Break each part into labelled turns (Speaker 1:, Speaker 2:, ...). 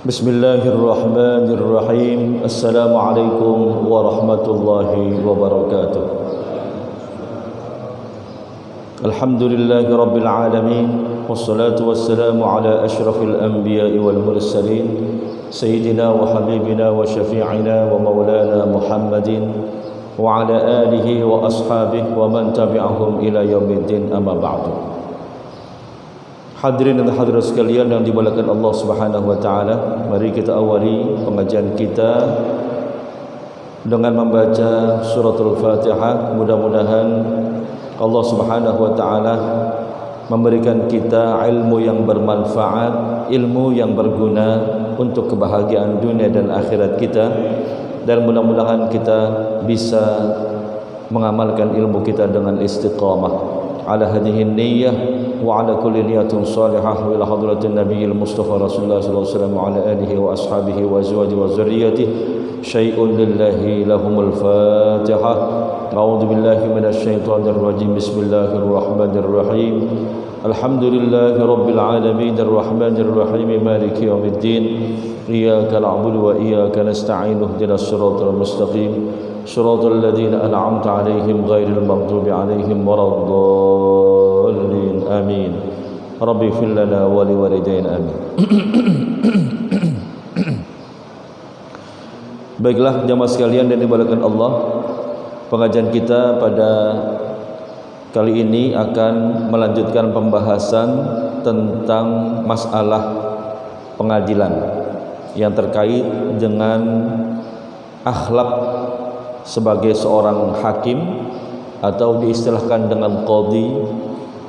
Speaker 1: Bismillahirrahmanirrahim. Assalamualaikum warahmatullahi wabarakatuh. Alhamdulillahi rabbil alamin. Wassalatu wassalamu ala ashrafil anbiya'i wal mursalin Sayyidina wa habibina wa syafi'ina wa maulana Muhammadin wa ala alihi wa ashabihi wa man tabi'ahum ila yaumiddin, amma ba'du. Hadirin dan hadirat sekalian yang dimuliakan Allah Subhanahu wa taala, mari kita awali pengajian kita dengan membaca suratul Fatihah. Mudah-mudahan Allah Subhanahu wa taala memberikan kita ilmu yang bermanfaat, ilmu yang berguna untuk kebahagiaan dunia dan akhirat kita, dan mudah-mudahan kita bisa mengamalkan ilmu kita dengan istiqamah ala hadhihi niyyah wa ala kulli niyatin salihah wa ila hadratin nabiyil mustafa rasulullah sallallahu alaihi wasallam wa ala alihi wa ashabihi wa azwajihi wa dzurriyyatihi syai'un lillahi lahumul fatihah. A'udzu billahi minasy syaithanir rajim. Bismillahirrahmanirrahim. Alhamdulillahi rabbil alamin arrahmanir rahim maliki yaumiddin. Iyyaka na'budu wa iyyaka nasta'in. Ihdinas siratal mustaqim. Shiratal ladzina an'amta 'alaihim ghairil maghdubi 'alaihim waladdallin. Amin. Rabbi ighfir lana wa liwalidayna. Amin. Baiklah jemaah sekalian yang dimuliakan Allah, pengajian kita pada kali ini akan melanjutkan pembahasan tentang masalah pengadilan yang terkait dengan akhlak sebagai seorang hakim atau diistilahkan dengan qadhi,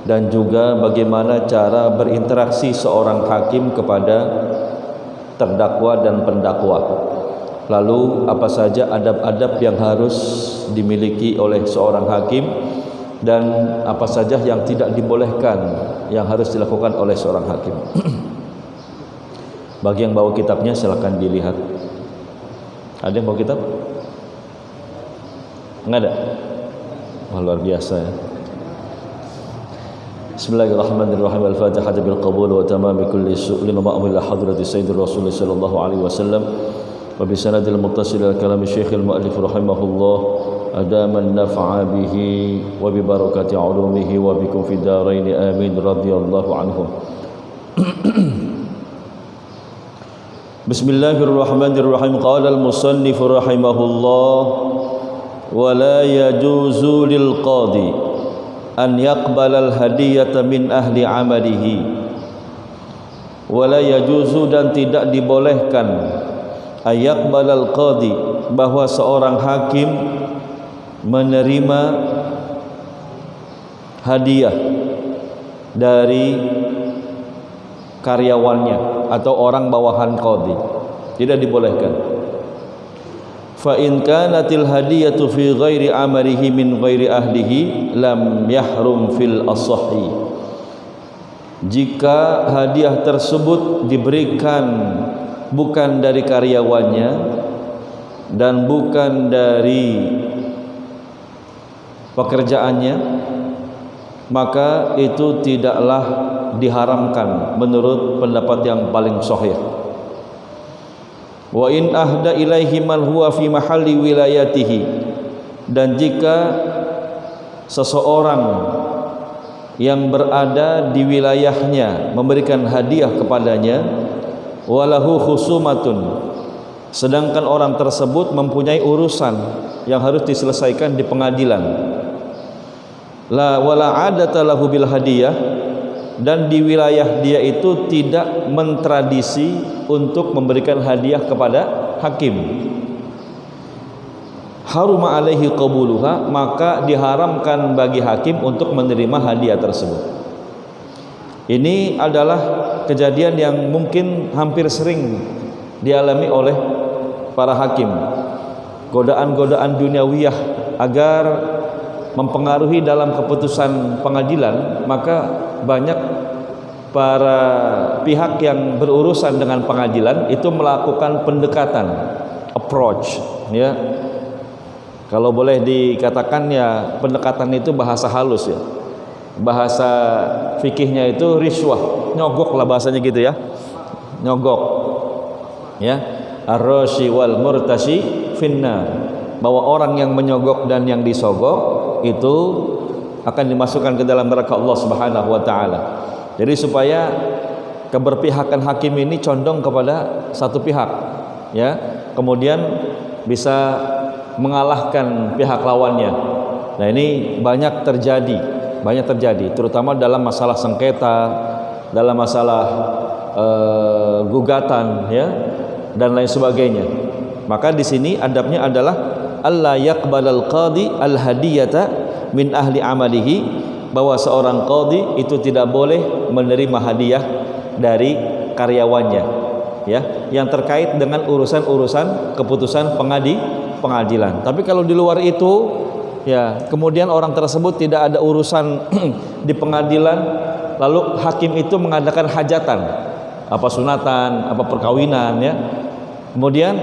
Speaker 1: dan juga bagaimana cara berinteraksi seorang hakim kepada terdakwa dan pendakwa. Lalu apa saja adab-adab yang harus dimiliki oleh seorang hakim dan apa saja yang tidak dibolehkan yang harus dilakukan oleh seorang hakim. Bagi yang bawa kitabnya silakan dilihat. Ada yang bawa kitab? Enggak ada? Wah, luar biasa ya. Bismillahirrahmanirrahim. Al-Fatihah bil qabul wa tamami kulli su'lin wa ma'amil hadrati sayyidir rasul sallallahu alaihi wasallam wa bi sanadil muttasil al kalam syekh al muallif rahimahullah adaman naf'a bihi wa bi barakati ulumihi wa bikum fid darain amin radhiyallahu anhum. Bismillahirrahmanirrahim. Qala al musannif rahimahullah wa la yajuzu lil qadhi an yaqbala al hadiyata min ahli amalihi. Wa la yajuzu, dan tidak dibolehkan, ayaqbala al qadhi, bahwa seorang hakim menerima hadiah dari karyawannya atau orang bawahan qadhi. Tidak dibolehkan. Fa in kanatil hadiyatu fi ghairi amalihi min ghairi ahlihi lam yahrum fil asahhi. Jika hadiah tersebut diberikan bukan dari karyawannya dan bukan dari pekerjaannya, maka itu tidaklah diharamkan menurut pendapat yang paling sahih. Wa in ahda ilaihi man huwa fi mahalli wilayatihi, dan jika seseorang yang berada di wilayahnya memberikan hadiah kepadanya, walahu khusumatun, sedangkan orang tersebut mempunyai urusan yang harus diselesaikan di pengadilan, la wala adata lahu bil hadiyah, dan di wilayah dia itu tidak mentradisi untuk memberikan hadiah kepada hakim, haruma alaihi qabuluha, maka diharamkan bagi hakim untuk menerima hadiah tersebut. Ini adalah kejadian yang mungkin hampir sering dialami oleh para hakim. Godaan-godaan duniawiyah agar mempengaruhi dalam keputusan pengadilan, maka banyak para pihak yang berurusan dengan pengadilan itu melakukan pendekatan, approach, ya. Kalau boleh dikatakan ya, pendekatan itu bahasa halus ya. Bahasa fikihnya itu riswah, nyogok lah bahasanya gitu ya. Nyogok. Ya, ar-rashi wal murtashi finnar, bahwa orang yang menyogok dan yang disogok itu akan dimasukkan ke dalam neraka Allah Subhanahu wa taala. Jadi supaya keberpihakan hakim ini condong kepada satu pihak, ya, kemudian bisa mengalahkan pihak lawannya. Nah, ini banyak terjadi, terutama dalam masalah sengketa, dalam masalah gugatan, ya, dan lain sebagainya. Maka di sini adabnya adalah alla yaqbalal qadi al hadiyata min ahli amalihi, bahwa seorang qadi itu tidak boleh menerima hadiah dari karyawannya, ya, yang terkait dengan urusan-urusan keputusan pengadilan. Tapi kalau di luar itu, ya, kemudian orang tersebut tidak ada urusan di pengadilan, lalu hakim itu mengadakan hajatan, apa sunatan, apa perkawinan, ya, kemudian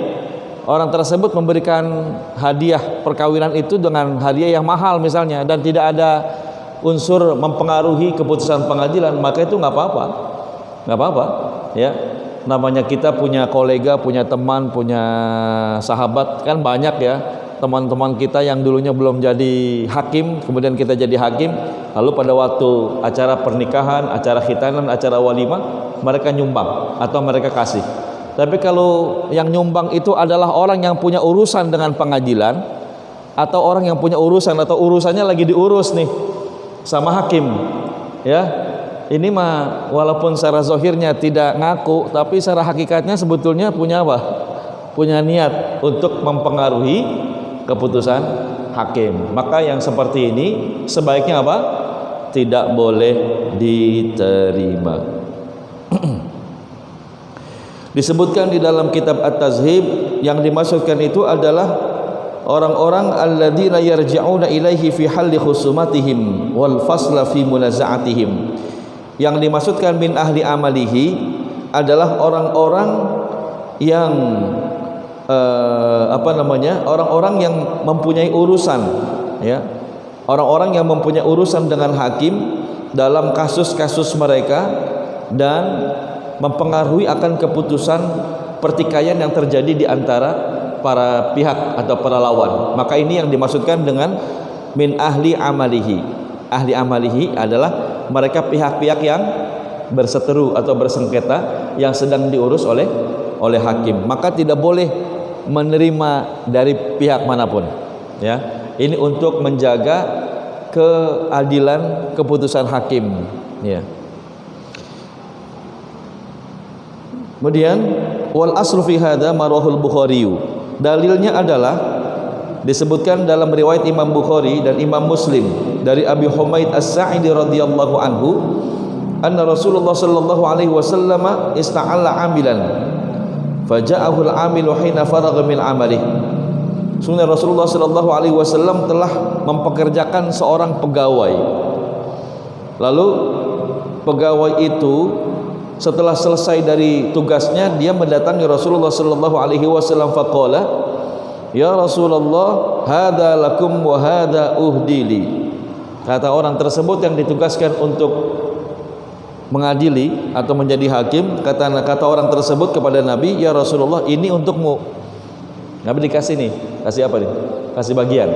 Speaker 1: orang tersebut memberikan hadiah perkawinan itu dengan hadiah yang mahal misalnya, dan tidak ada unsur mempengaruhi keputusan pengadilan, maka itu nggak apa-apa, ya. Namanya kita punya kolega, punya teman, punya sahabat, kan banyak, ya, teman-teman kita yang dulunya belum jadi hakim, kemudian kita jadi hakim, lalu pada waktu acara pernikahan, acara khitanan, acara walimah, mereka nyumbang atau mereka kasih. Tapi kalau yang nyumbang itu adalah orang yang punya urusan dengan pengadilan, atau orang yang punya urusan atau urusannya lagi diurus nih sama hakim, ya, ini mah walaupun secara zahirnya tidak ngaku, tapi secara hakikatnya sebetulnya punya apa? Punya niat untuk mempengaruhi keputusan hakim. Maka yang seperti ini sebaiknya apa? Tidak boleh diterima. Disebutkan di dalam kitab At-Tazhib, yang dimaksudkan itu adalah orang-orang alladzina yarji'una ilaihi fi halli khusumatihim wal fasla fi munaza'atihim. Yang dimaksudkan min ahli amalihi adalah orang-orang yang orang-orang yang mempunyai urusan, ya, orang-orang yang mempunyai urusan dengan hakim dalam kasus-kasus mereka dan mempengaruhi akan keputusan pertikaian yang terjadi di antara para pihak atau para lawan. Maka ini yang dimaksudkan dengan min ahli amalihi. Ahli amalihi adalah mereka pihak-pihak yang berseteru atau bersengketa yang sedang diurus oleh hakim. Maka tidak boleh menerima dari pihak manapun, ya. Ini untuk menjaga keadilan keputusan hakim, ya. Kemudian wal aslu fi hadza marwahul Bukhari. Dalilnya adalah disebutkan dalam riwayat Imam Bukhari dan Imam Muslim dari Abi Humaid As-Sa'idi radhiyallahu anhu, anna Rasulullah sallallahu alaihi wasallam ista'alla 'amilan faja'ahu al-'amilu hina faragha min 'amalihi. Sungguh Rasulullah sallallahu alaihi wasallam telah mempekerjakan seorang pegawai. Lalu pegawai itu setelah selesai dari tugasnya, dia mendatangi Rasulullah sallallahu alaihi wasallam faqala, ya Rasulullah, hadza lakum wa hadza uhdili. Kata orang tersebut yang ditugaskan untuk mengadili atau menjadi hakim, kata orang tersebut kepada Nabi, ya Rasulullah, ini untukmu. Nabi dikasih nih, kasih apa nih? Kasih bagian,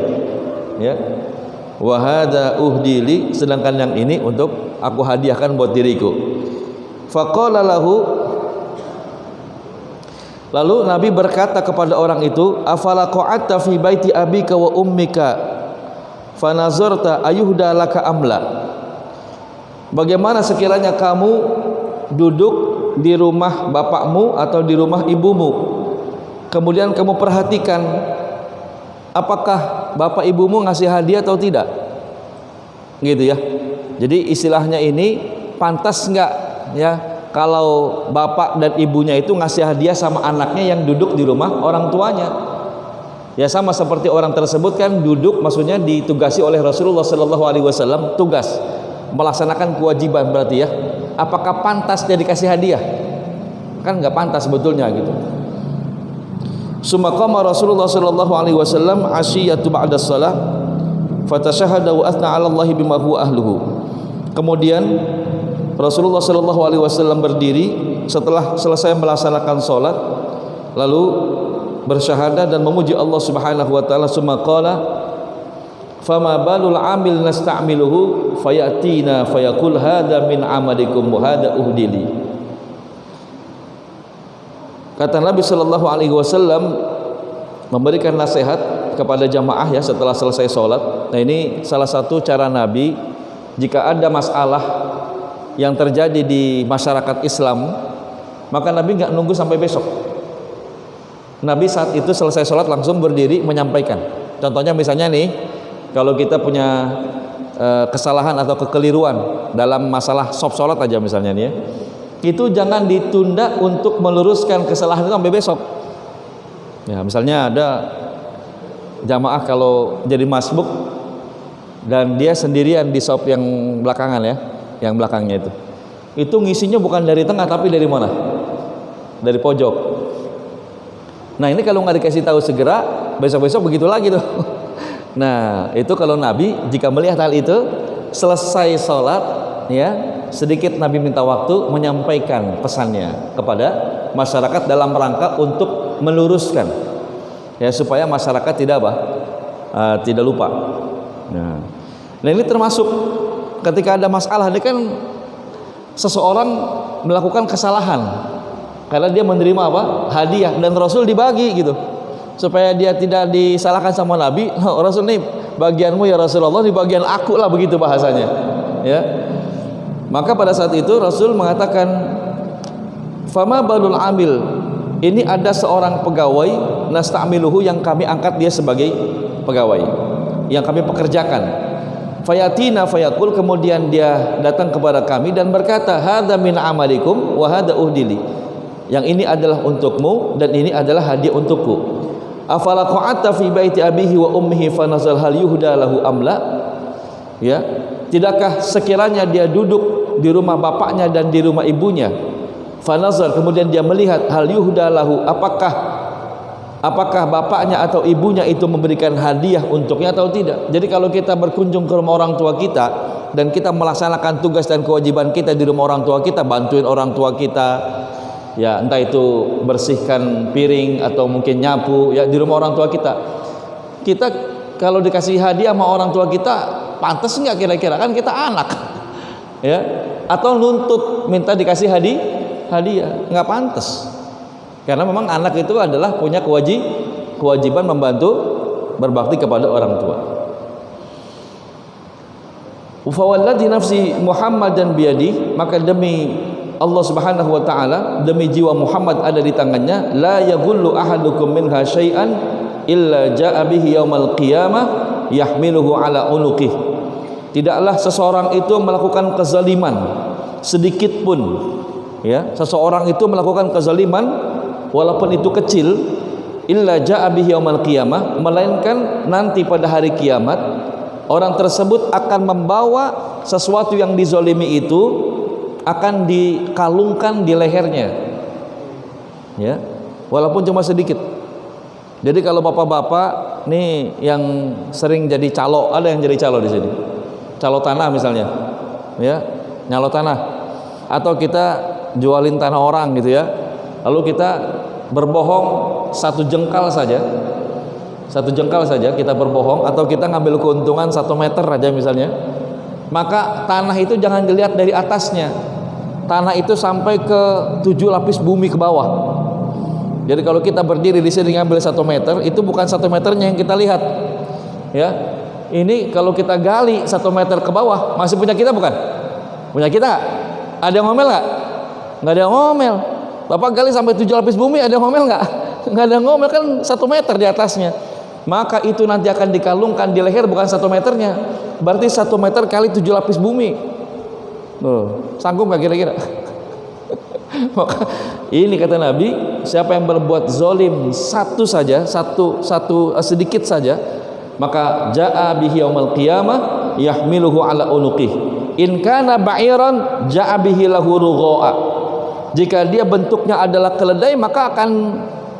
Speaker 1: ya. Wa hadza uhdili, sedangkan yang ini untuk aku hadiahkan buat diriku. Faqala lahu, lalu Nabi berkata kepada orang itu, afala qa'atta fi baiti abika wa ummika fanazarta ayuhda laka amla. Bagaimana sekiranya kamu duduk di rumah bapakmu atau di rumah ibumu, kemudian kamu perhatikan apakah bapak ibumu ngasih hadiah atau tidak, gitu ya. Jadi istilahnya ini, pantas enggak, ya, kalau bapak dan ibunya itu ngasih hadiah sama anaknya yang duduk di rumah orang tuanya. Ya, sama seperti orang tersebut kan duduk, maksudnya ditugasi oleh Rasulullah sallallahu alaihi wasallam, tugas melaksanakan kewajiban, berarti ya. Apakah pantas dia dikasih hadiah? Kan enggak pantas sebetulnya, gitu. Summa qama Rasulullah sallallahu alaihi wasallam asyiyatu ba'da shalah fatashahada wa athna 'ala Allah bima huwa ahluhu. Kemudian Rasulullah sallallahu alaihi wasallam berdiri setelah selesai melaksanakan salat, lalu bersyahadat dan memuji Allah Subhanahu wa taala. Summa qala fama balul amil nasta'miluhu fayatina fayaqul hadza min amalikum wa hadza uhdili. Kata Nabi sallallahu alaihi wasallam memberikan nasihat kepada jamaah ya setelah selesai sholat. Nah, ini salah satu cara Nabi jika ada masalah yang terjadi di masyarakat Islam, maka Nabi nggak nunggu sampai besok. Nabi saat itu selesai sholat langsung berdiri menyampaikan. Contohnya misalnya nih, kalau kita punya kesalahan atau kekeliruan dalam masalah sop sholat aja misalnya nih ya, itu jangan ditunda untuk meluruskan kesalahan itu sampai besok. Ya, misalnya ada jamaah kalau jadi masbuk dan dia sendirian di sop yang belakangan ya, yang belakangnya itu ngisinya bukan dari tengah tapi dari mana? Dari pojok. Nah, ini kalau nggak dikasih tahu segera, besok-besok begitu lagi tuh. Nah, itu kalau Nabi jika melihat hal itu selesai sholat ya, sedikit Nabi minta waktu menyampaikan pesannya kepada masyarakat dalam rangka untuk meluruskan ya, supaya masyarakat tidak tidak lupa. Nah, ini termasuk ketika ada masalah, ini kan seseorang melakukan kesalahan karena dia menerima hadiah dan Rasul dibagi gitu supaya dia tidak disalahkan sama Nabi. Rasul nih bagianmu ya Rasulullah, di bagian aku lah, begitu bahasanya ya. Maka pada saat itu Rasul mengatakan fama balul amil, ini ada seorang pegawai nasta'miluhu yang kami angkat dia sebagai pegawai yang kami pekerjakan. Fayatina fayaqul, kemudian dia datang kepada kami dan berkata hadza min amalikum wa hadza uhdili, yang ini adalah untukmu dan ini adalah hadiah untukku. Afala qa'ata fi baiti abihi wa ummihi fanazal hal yuhda lahu amla, ya, tidakkah sekiranya dia duduk di rumah bapaknya dan di rumah ibunya, fanazar, kemudian dia melihat hal yuhda lahu, apakah bapaknya atau ibunya itu memberikan hadiah untuknya atau tidak. Jadi kalau kita berkunjung ke rumah orang tua kita dan kita melaksanakan tugas dan kewajiban kita di rumah orang tua kita, bantuin orang tua kita ya, entah itu bersihkan piring atau mungkin nyapu ya di rumah orang tua kita, kita kalau dikasih hadiah sama orang tua kita, pantas nggak kira-kira? Kan kita anak ya, atau nuntut minta dikasih hadiah, nggak pantas. Karena memang anak itu adalah punya kewajiban membantu berbakti kepada orang tua. Fawalladzi nafsi Muhammadan biyadi, maka demi Allah Subhanahu wa taala, demi jiwa Muhammad ada di tangannya, la yaghullu ahadukum minha syai'an illa ja'a bihi yaumal qiyamah yahmiluhu ala unuqih. Tidaklah seseorang itu melakukan kezaliman sedikit pun ya, seseorang itu melakukan kezaliman walaupun itu kecil, illa ja'a bihi yaumal qiyamah, melainkan nanti pada hari kiamat orang tersebut akan membawa sesuatu yang dizalimi itu akan dikalungkan di lehernya ya, walaupun cuma sedikit. Jadi kalau bapak-bapak nih yang sering jadi calo, ada yang jadi calo di sini, calo tanah misalnya ya, nyalo tanah, atau kita jualin tanah orang gitu ya, lalu kita berbohong satu jengkal saja kita berbohong, atau kita ngambil keuntungan 1 meter aja misalnya, maka tanah itu jangan dilihat dari atasnya, tanah itu sampai ke 7 lapis bumi ke bawah. Jadi kalau kita berdiri di sini ngambil 1 meter, itu bukan 1 meternya yang kita lihat ya, ini kalau kita gali 1 meter ke bawah, masih punya kita bukan? Punya kita gak? Ada yang ngomel gak? Nggak ada yang ngomel. Bapak gali sampai 7 lapis bumi, ada yang ngomel gak? Nggak ada yang ngomel, kan 1 meter di atasnya. Maka itu nanti akan dikalungkan di leher, bukan 1 meternya, berarti 1 meter kali 7 lapis bumi. Sanggup gak kira-kira? Maka ini kata Nabi, siapa yang berbuat zolim satu saja, sedikit saja, maka ja'a bihi yaumal qiyamah yahmiluhu ala unuqih. In kana ba'iran ja'a bihi lahu rugha'a. Jika dia bentuknya adalah keledai, maka akan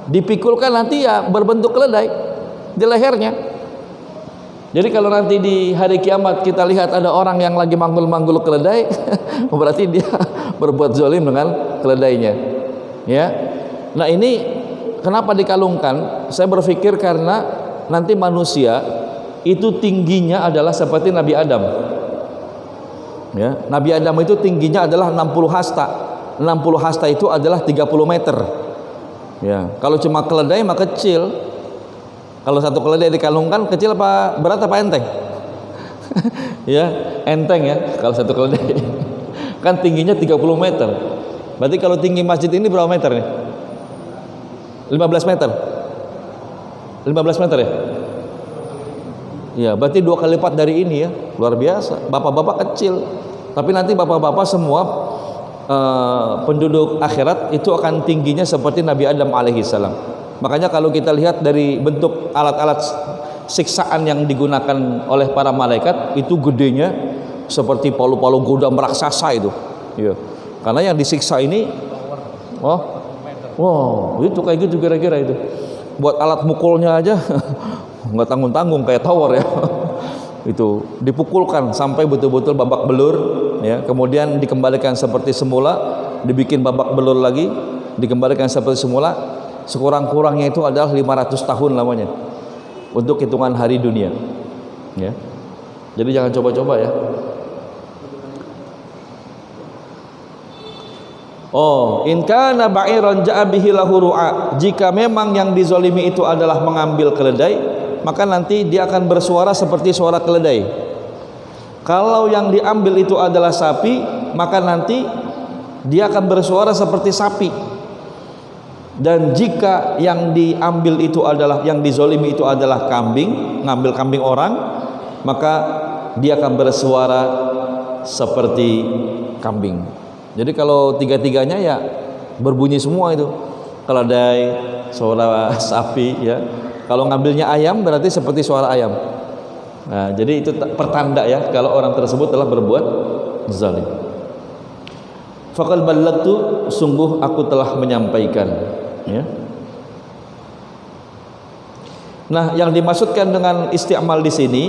Speaker 1: dipikulkan nanti ya berbentuk keledai di lehernya. Jadi kalau nanti di hari kiamat kita lihat ada orang yang lagi manggul-manggul keledai, berarti dia berbuat zalim dengan keledainya. Ya. Nah, ini kenapa dikalungkan? Saya berpikir karena nanti manusia itu tingginya adalah seperti Nabi Adam. Ya, Nabi Adam itu tingginya adalah 60 hasta. 60 hasta itu adalah 30 meter. Ya, kalau cuma keledai mah kecil. Kalau satu keledai dikalungkan kecil apa berat apa enteng? Ya, enteng ya kalau satu keledai. Kan tingginya 30 meter. Berarti kalau tinggi masjid ini berapa meter nih? 15 meter. 15 meter ya? Ya, berarti 2 kali lipat dari ini ya. Luar biasa. Bapak-bapak kecil. Tapi nanti bapak-bapak semua penduduk akhirat itu akan tingginya seperti Nabi Adam alaihissalam. Makanya kalau kita lihat dari bentuk alat-alat siksaan yang digunakan oleh para malaikat itu gedenya seperti palu-palu gudam raksasa itu. Ya. Karena yang disiksa ini, wow, itu kayak gitu kira-kira itu. Buat alat mukulnya aja nggak tanggung-tanggung kayak tower ya. Itu dipukulkan sampai betul-betul babak belur, ya. Kemudian dikembalikan seperti semula, dibikin babak belur lagi, dikembalikan seperti semula. Sekurang-kurangnya itu adalah 500 tahun lamanya untuk hitungan hari dunia. Ya. Jadi jangan coba-coba ya. Oh, in kana ba'iran ja'a bihi lahu ru'a. Jika memang yang dizalimi itu adalah mengambil keledai, maka nanti dia akan bersuara seperti suara keledai. Kalau yang diambil itu adalah sapi, maka nanti dia akan bersuara seperti sapi. Dan jika yang diambil itu adalah, yang dizalimi itu adalah kambing, ngambil kambing orang, maka dia akan bersuara seperti kambing. Jadi kalau tiga-tiganya ya berbunyi semua itu. Keledai, suara sapi ya. Kalau ngambilnya ayam berarti seperti suara ayam. Nah, jadi itu pertanda ya kalau orang tersebut telah berbuat zalim. Faqad ballagtu, sungguh aku telah menyampaikan, ya. Nah, yang dimaksudkan dengan isti'mal di sini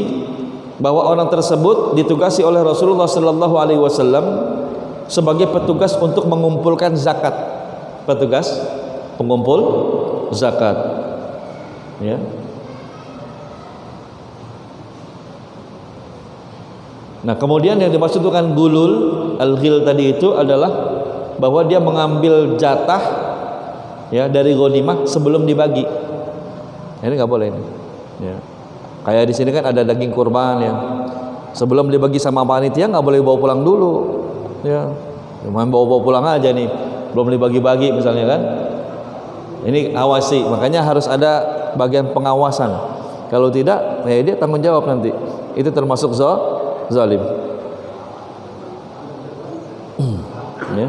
Speaker 1: bahwa orang tersebut ditugasi oleh Rasulullah sallallahu alaihi wasallam sebagai petugas untuk mengumpulkan zakat, petugas pengumpul zakat, ya. Nah, kemudian yang dimaksud dengan gulul al-ghil tadi itu adalah bahwa dia mengambil jatah ya dari ghanimah sebelum dibagi. Ini nggak boleh ini. Ya. Kayak di sini kan ada daging kurban ya. Sebelum dibagi sama panitia nggak boleh bawa pulang dulu. Ya, cuma bawa pulang aja nih, belum dibagi-bagi misalnya kan. Ini awasi, makanya harus ada bagian pengawasan. Kalau tidak, ya dia tanggung jawab nanti. Itu termasuk zalim. Ya.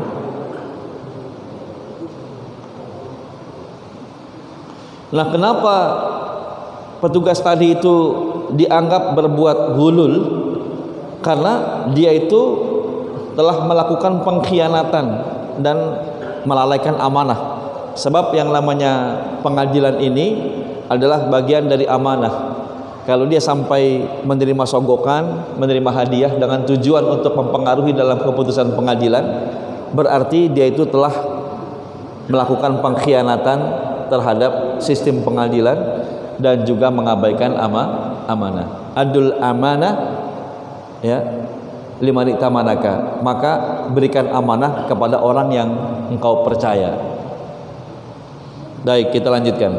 Speaker 1: Nah, kenapa petugas tadi itu dianggap berbuat gulul? Karena dia itu telah melakukan pengkhianatan dan melalaikan amanah. Sebab yang namanya pengadilan ini adalah bagian dari amanah. Kalau dia sampai menerima sogokan, menerima hadiah dengan tujuan untuk mempengaruhi dalam keputusan pengadilan, berarti dia itu telah melakukan pengkhianatan terhadap sistem pengadilan dan juga mengabaikan amanah. Adul amanah ya liman itamanaka, maka berikan amanah kepada orang yang engkau percaya. Baik, kita lanjutkan.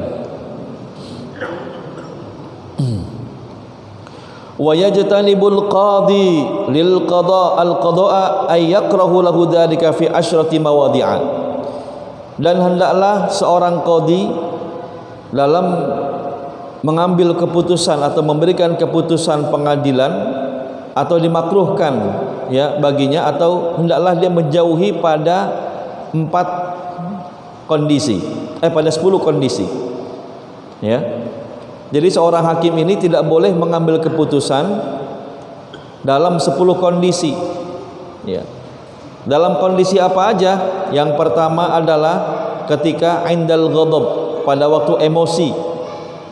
Speaker 1: Wa yajtanibul qadi lil qada al qada'a ay yakrahu lahu dzalika fi asyrati mawadi'a. Dan hendaklah seorang qadi dalam mengambil keputusan atau memberikan keputusan pengadilan atau dimakruhkan ya baginya, atau hendaklah dia menjauhi pada 4 kondisi, pada 10 kondisi ya. Jadi seorang hakim ini tidak boleh mengambil keputusan dalam 10 kondisi ya. Dalam kondisi apa aja? Yang pertama adalah ketika indal ghadab, pada waktu emosi.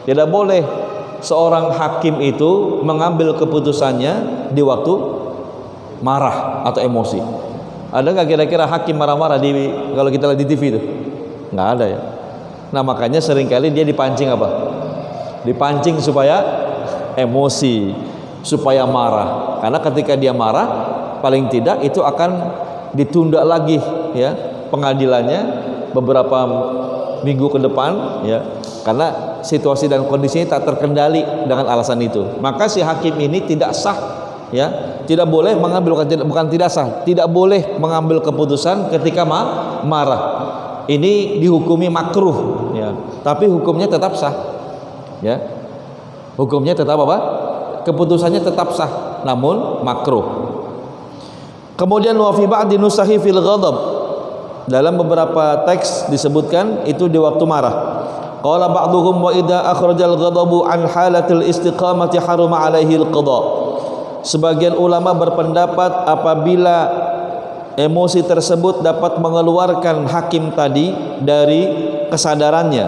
Speaker 1: Tidak boleh seorang hakim itu mengambil keputusannya di waktu marah atau emosi. Ada nggak kira-kira hakim marah-marah kalau kita lihat di TV itu? Nggak ada ya. Nah makanya seringkali dia dipancing apa? Dipancing supaya emosi, supaya marah. Karena ketika dia marah, paling tidak itu akan ditunda lagi ya pengadilannya beberapa minggu ke depan ya. Karena situasi dan kondisinya tak terkendali dengan alasan itu. Maka si hakim ini tidak sah ya, tidak boleh mengambil, bukan tidak sah, tidak boleh mengambil keputusan ketika marah. Ini dihukumi makruh ya, tapi hukumnya tetap sah ya. Hukumnya tetap apa? Keputusannya tetap sah, namun makruh. Kemudian wa fi ba'di nusahi fil ghadab, dalam beberapa teks disebutkan itu di waktu marah. Qala ba'duhum wa idza akhrajal ghadabu an halatil istiqamati haruma alaihi al-qada. Sebagian ulama berpendapat apabila emosi tersebut dapat mengeluarkan hakim tadi dari kesadarannya,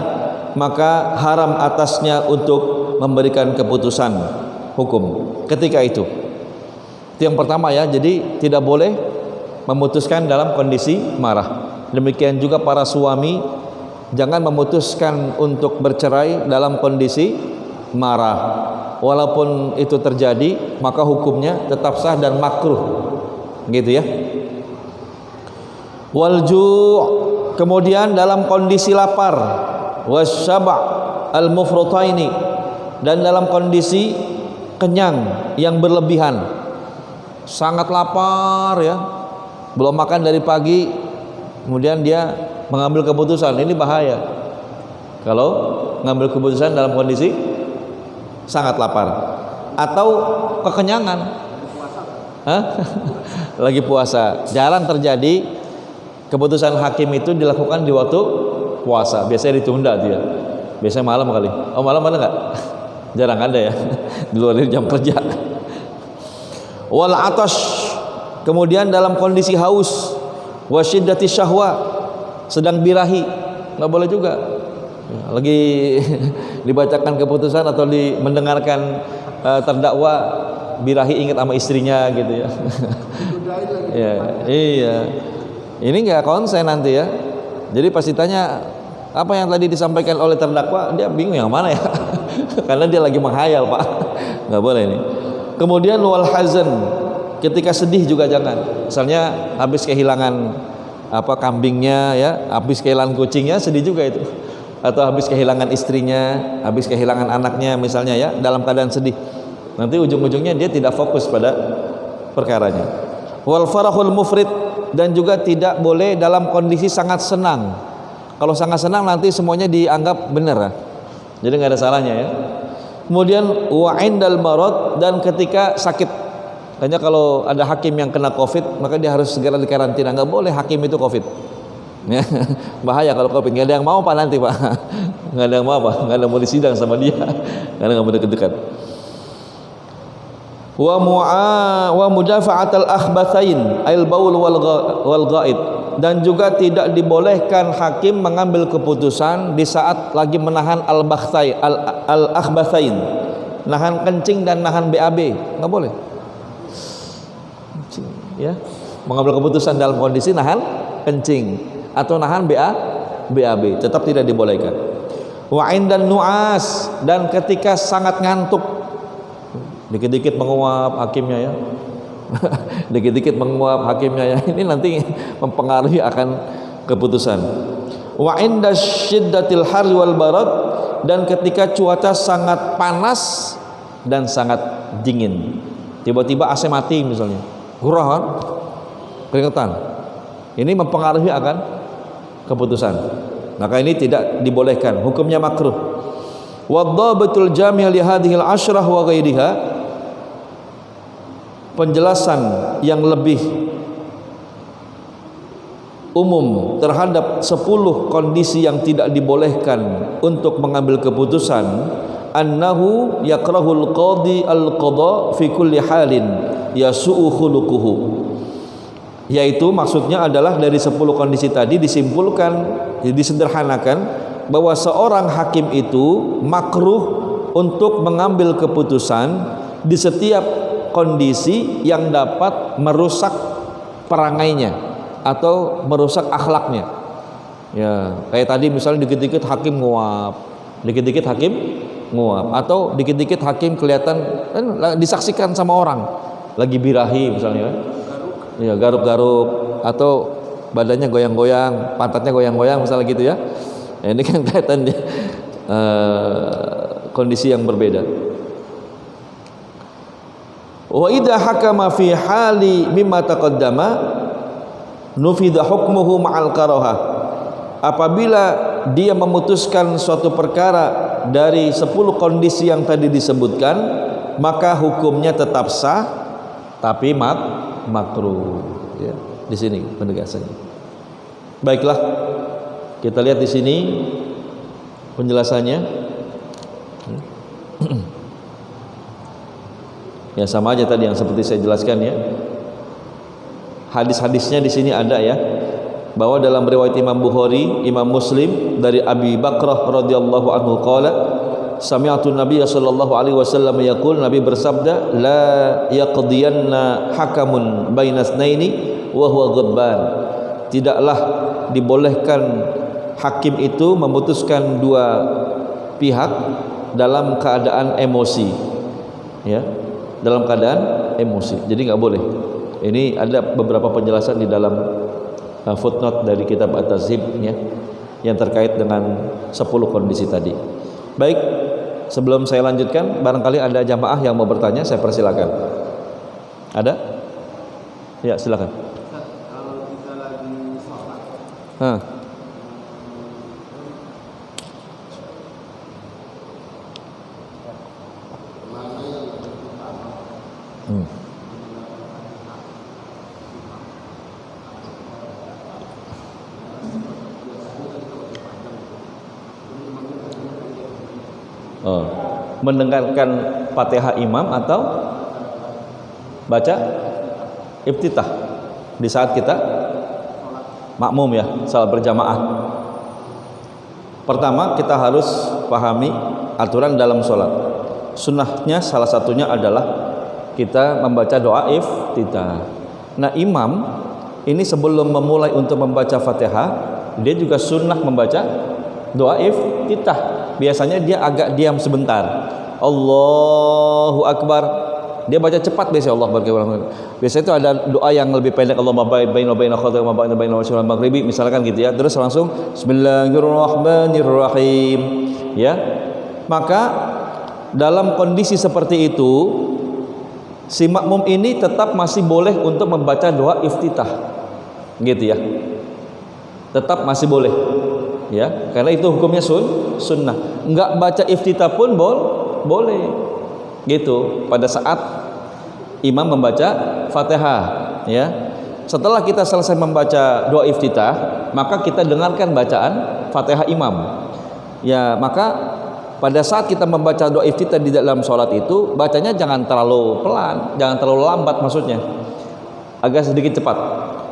Speaker 1: maka haram atasnya untuk memberikan keputusan hukum ketika itu. Itu yang pertama ya, jadi tidak boleh memutuskan dalam kondisi marah. Demikian juga para suami jangan memutuskan untuk bercerai dalam kondisi marah. Walaupun itu terjadi, maka hukumnya tetap sah dan makruh. Gitu ya. Walju', kemudian dalam kondisi lapar, wasyaba' al-mufrataini, dan dalam kondisi kenyang yang berlebihan, sangat lapar ya, belum makan dari pagi, kemudian dia mengambil keputusan, ini bahaya. Kalau mengambil keputusan dalam kondisi sangat lapar atau kekenyangan, lagi puasa, jarang terjadi. Keputusan hakim itu dilakukan di waktu puasa, biasanya ditunda dia. Biasanya malam kali. Oh malam ada nggak? Jarang ada ya. Di luar dari jam kerja. Wal atash, kemudian dalam kondisi haus, wasyiddati syahwa, sedang birahi, nggak boleh juga. Lagi dibacakan keputusan atau mendengarkan terdakwa birahi, ingat sama istrinya gitu ya. Ya, iya. Ini nggak konsen nanti ya. Jadi pasti tanya apa yang tadi disampaikan oleh terdakwa, dia bingung yang mana ya. Karena dia lagi menghayal pak. Nggak boleh ini. Kemudian wal hazan, ketika sedih juga jangan. Misalnya habis kehilangan kambingnya ya, habis kehilangan kucingnya, sedih juga itu. Atau habis kehilangan istrinya, habis kehilangan anaknya misalnya ya, dalam keadaan sedih. Nanti ujung-ujungnya dia tidak fokus pada perkaranya. Wal farahul mufrid, dan juga tidak boleh dalam kondisi sangat senang. Kalau sangat senang nanti semuanya dianggap benar, jadi nggak ada salahnya ya. Kemudian wa indal marad, dan ketika sakit. Makanya kalau ada hakim yang kena COVID, maka dia harus segera dikarantina. Nggak boleh hakim itu COVID. Ya, bahaya kalau COVID. Nggak ada yang mau pak nanti pak. Nggak ada yang mau pak. Nggak ada yang mau disidang sama dia. Karena nggak mau dekat-dekat. Wa mudafa'atal akhbathain al baul wal ghaid, dan juga tidak dibolehkan hakim mengambil keputusan di saat lagi menahan al akhbathain, nahan kencing dan nahan BAB, nggak boleh ya, mengambil keputusan dalam kondisi nahan kencing atau nahan BAB tetap tidak dibolehkan. Wa indan nu'as, dan ketika sangat ngantuk, dikit-dikit menguap hakimnya ya. Dikit-dikit menguap hakimnya ya. Ini nanti mempengaruhi akan keputusan. Wa inda syiddatil har wal barad, dan ketika cuaca sangat panas dan sangat dingin. Tiba-tiba AC mati misalnya. Hurah kan? Keringetan. Ini mempengaruhi akan keputusan. Maka ini tidak dibolehkan, hukumnya makruh. Wadhabatul jami' li hadhil asyrah wa ghairiha, penjelasan yang lebih umum terhadap 10 kondisi yang tidak dibolehkan untuk mengambil keputusan. Annahu yakrahul qadi al-qada fi kulli halin yasu'u khuluquhu, yaitu maksudnya adalah dari 10 kondisi tadi disimpulkan, disederhanakan bahwa seorang hakim itu makruh untuk mengambil keputusan di setiap kondisi yang dapat merusak perangainya atau merusak akhlaknya Ya, kayak tadi misalnya dikit-dikit hakim nguap, dikit-dikit hakim nguap, atau dikit-dikit hakim kelihatan disaksikan sama orang lagi birahi misalnya, ya garuk-garuk, atau badannya goyang-goyang, pantatnya goyang-goyang misalnya gitu ya. Nah, ini kan kelihatan kondisi yang berbeda. Wa idza hakama fi hali mimma taqaddama nufida hukmuhu ma'al karahah. Apabila dia memutuskan suatu perkara dari 10 kondisi yang tadi disebutkan, maka hukumnya tetap sah tapi makruh. Ya, di sini penegasannya. Baiklah, kita lihat di sini penjelasannya. Ya sama aja tadi yang seperti saya jelaskan ya. Hadis-hadisnya di sini ada ya, bahwa dalam riwayat Imam Bukhari, Imam Muslim dari Abi Bakrah radhiyallahu anhu qala sami'tu Nabiy sallallahu alaihi wasallam yaqul, Nabi bersabda, la yaqdiyanna hakamun bainas naini wa huwa ghadban. Tidaklah dibolehkan hakim itu memutuskan dua pihak dalam keadaan emosi, ya, dalam keadaan emosi. Jadi nggak boleh. Ini ada beberapa penjelasan di dalam footnote dari kitab At-Tazhib ya, yang terkait dengan 10 kondisi tadi. Baik, sebelum saya lanjutkan, barangkali ada jamaah yang mau bertanya, saya persilakan. Ada? Ya, silakan.
Speaker 2: Kalau kita lagi sholat, mana yang utama?
Speaker 1: Mendengarkan Fatihah imam atau baca iftitah di saat kita makmum ya, salat berjamaah. Pertama kita harus pahami aturan dalam sholat. Sunnahnya salah satunya adalah kita membaca doa iftitah. Nah, imam ini sebelum memulai untuk membaca Fatihah, dia juga sunnah membaca doa iftitah. Biasanya dia agak diam sebentar. Allahu Akbar. Dia baca cepat biasanya Allah berkata. Biasanya itu ada doa yang lebih pendek, Allahumma baina baina khataaya wa baina baina wasyal maghribi misalkan gitu ya. Terus langsung Bismillahirrahmanirrahim. Ya. Maka dalam kondisi seperti itu si makmum ini tetap masih boleh untuk membaca doa iftitah. Gitu ya. Tetap masih boleh. Ya, karena itu hukumnya sunnah. Enggak baca iftitah pun boleh. Gitu pada saat imam membaca Fatihah ya. Setelah kita selesai membaca doa iftitah, maka kita dengarkan bacaan Fatihah imam. Ya, maka pada saat kita membaca doa iftitah di dalam sholat itu, bacanya jangan terlalu pelan, jangan terlalu lambat maksudnya. Agak sedikit cepat.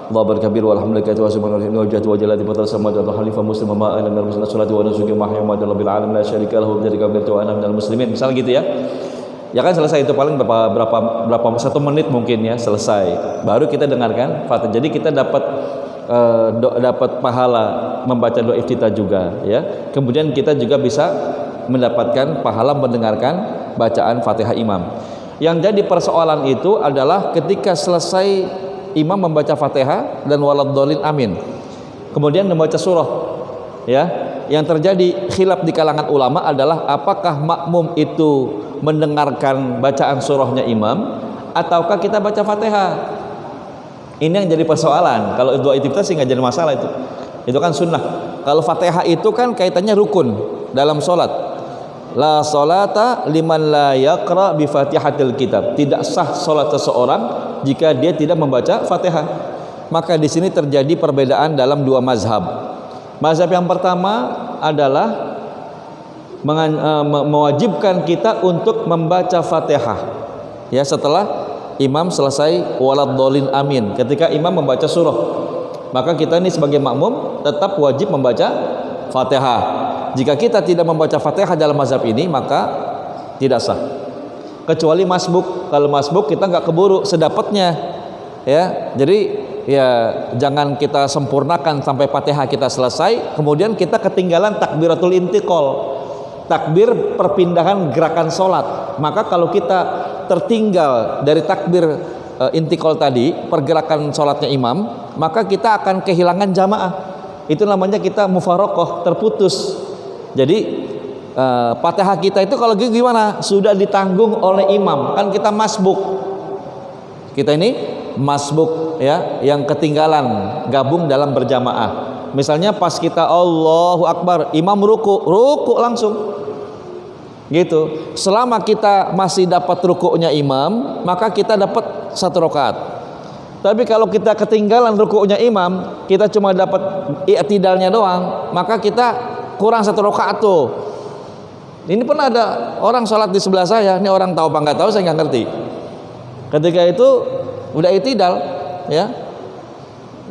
Speaker 1: Allah berkabir walhamdulillah wa subhanallahi wa jalla wa jalla wa samad wa khalifah muslim ma ana min salati wa nusuki mahya wa rabbil alamin la syarika lahu wa wa ana minal muslimin. Misal gitu ya. Ya kan selesai itu paling berapa 1 menit mungkin ya selesai. Baru kita dengarkan Fatihah. Jadi kita dapat pahala membaca doa iftitah juga ya. Kemudian kita juga bisa mendapatkan pahala mendengarkan bacaan Fatihah imam. Yang jadi persoalan itu adalah ketika selesai imam membaca Fatihah dan waladhdallin amin, kemudian membaca surah ya, yang terjadi khilaf di kalangan ulama adalah apakah makmum itu mendengarkan bacaan surahnya imam ataukah kita baca Fatihah. Ini yang jadi persoalan. Kalau doa iftitah sih nggak jadi masalah, itu kan sunnah. Kalau Fatihah itu kan kaitannya rukun dalam sholat. La sholata liman la yaqra bi fatihatil kitab. Tidak sah sholat seseorang jika dia tidak membaca Fatihah. Maka di sini terjadi perbedaan dalam 2 mazhab. Mazhab yang pertama adalah mewajibkan kita untuk membaca Fatihah ya setelah imam selesai waladhdallin amin. Ketika imam membaca surah, maka kita ini sebagai makmum tetap wajib membaca Fatihah. Jika kita tidak membaca Fatihah dalam mazhab ini, maka tidak sah. Kecuali masbuk. Kalau masbuk kita nggak keburu sedapatnya, ya. Jadi ya jangan kita sempurnakan sampai Fatihah kita selesai, kemudian kita ketinggalan takbiratul intiqal, takbir perpindahan gerakan sholat. Maka kalau kita tertinggal dari takbir intiqal tadi, pergerakan sholatnya imam, maka kita akan kehilangan jamaah. Itu namanya kita mufaraqah, terputus. Jadi Fatihah kita itu kalau gitu gimana? Sudah ditanggung oleh imam, kan kita masbuk. Kita ini masbuk ya, yang ketinggalan gabung dalam berjamaah. Misalnya pas kita Allahu Akbar, imam ruku langsung. Gitu. Selama kita masih dapat rukunya imam, maka kita dapat 1 rakaat. Tapi kalau kita ketinggalan rukunya imam, kita cuma dapat i'tidalnya doang, maka kita kurang 1 rakaat tuh. Ini pernah ada orang sholat di sebelah saya, ini orang tahu apa nggak tahu saya nggak ngerti. Ketika itu udah i'tidal, ya,